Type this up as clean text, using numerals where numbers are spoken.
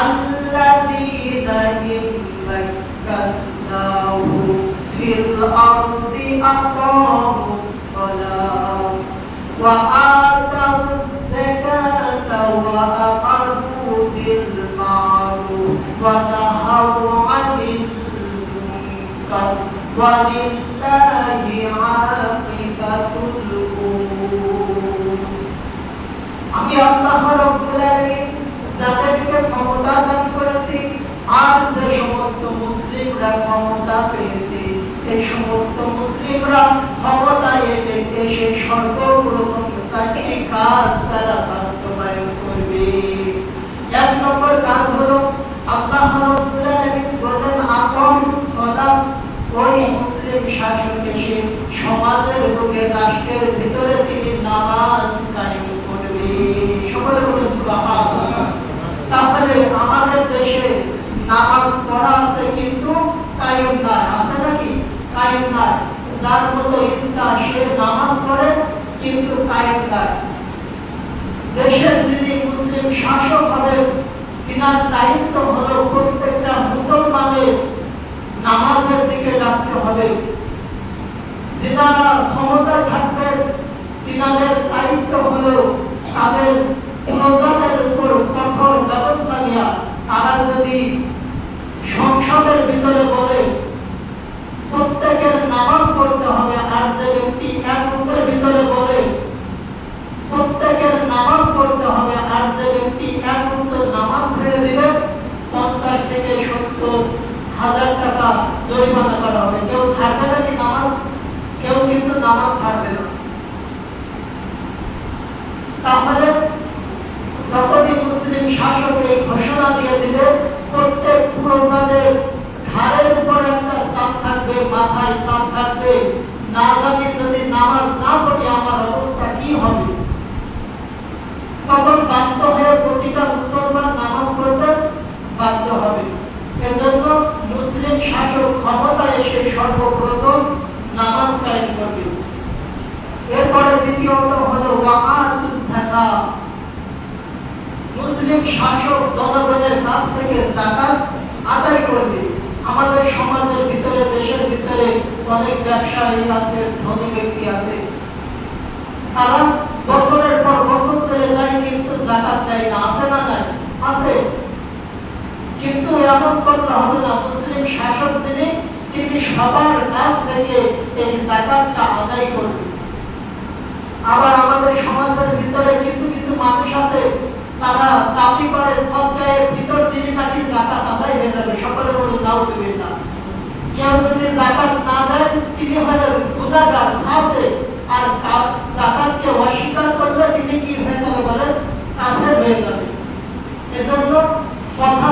الذين إن مكناهم في الأرض أقاموا الصلاة وآتوا الزكاة وأمروا بالمعروف ونهوا عن المنكر ولله عاقبة الأمور আমি আল্লাহ রাব্বুল আলামিন যাদেরকে ক্ষমতা দান করেছি আর যে সমস্ত মুসলিমরা ক্ষমতা পেয়েছে এই সমস্ত মুসলিমরা ক্ষমতায় এসে সর্বপ্রথম চারটি কাজ তারা বাস্তবায়ন করবে। এক নম্বর কাজ হলো আল্লাহ রাব্বুল আলামিন বলেন আকামুস সালাত, ওই মুসলিম শাসক এসে সমাজের বুকে রাষ্ট্রের ভিতরে তিনি নামাজ কায়েম করবে। সকলে বলুন সুবহানাল্লাহ। তাহলে আমাদের দেশে নামাজ পড়া আছে কিন্তু কায়েম নাই, আছে নাকি? কায়েম নাই। যার মতো ইচ্ছা সে নামাজ পড়ে কিন্তু কায়েম নাই। দেশের যিনি মুসলিম শাসক হবেন তিনার দায়িত্ব হলো প্রত্যেকটা মুসলমানের নামাজের দিকে ডাকতে হবে। যারা ক্ষমতা থাকবেন তিনাদের দায়িত্ব হলো তাদের প্রজাদের উপর কঠোর ব্যবস্থা নেওয়া। তারা যদি সংসদের ভিতরে বলে প্রত্যেকের নামাজ পড়তে হবে, আর যে ব্যক্তি এক মুখের ভিতরে বলে প্রত্যেকের নামাজ পড়তে হবে, আর যে ব্যক্তি এক মুখের নামাজ ছেড়ে দিবে 50 থেকে 70 হাজার টাকা জরিমানা করা হবে। কেউ ছাড়বে নাকি নামাজ? কেউ কিন্তু নামাজ ছাড়বে না। তাহলে যতদিন মুসলিম শাসক এই ঘোষণা দিয়ে দিবে প্রত্যেক প্রজাদের ঘাড়ের উপর একটা ছাদ থাকবে, মাথায় ছাদ থাকবে, না জানি যদি নামাজ না পড়ি আমার অবস্থা কি হবে, তখন বাধ্য হয়ে প্রতিটা মুসলমান নামাজ পড়তে বাধ্য হবে। এজন্য মুসলিম শাসক ক্ষমতায় এসে সর্বপ্রথম নামাজ কায়েম করবে। এরপরে দ্বিতীয়ত হলো ওয়াআতুজ যাকাত। মুসলিম শাসক জনগণের কাছ থেকে যাকাত আদায় করবে। আমাদের সমাজের ভিতরে দেশের ভিতরে অনেক ব্যবসায়ী আছে, ধনী ব্যক্তি আছে, তারা বছরের পর বছর চলে যায় কিন্তু যাকাত দেয় না। আছে না নাই? আছে। কিন্তু এমন করলে হবে না। মুসলিম শাসক যিনি তিনি সবার কাছ থেকে এই যাকাতটা আদায় করবে। আবার আমাদের সমাজের ভিতরে কিছু কিছু মানুষ আছে তারা দাবি করে সপ্তাহের ভিতর দিনে নাকি যাকাত আদায় হয়ে যাবে। সকলে বলুন নাউজুবিল্লাহ। কেউ যদি যাকাত না দেয় তিনি হলেন গুনাহগার, আছে। আর যাকাতকে অস্বীকার করলে তিনি কি হয়ে যাবে বলেন? কাফের হয়ে যাবে। এজন্য কথা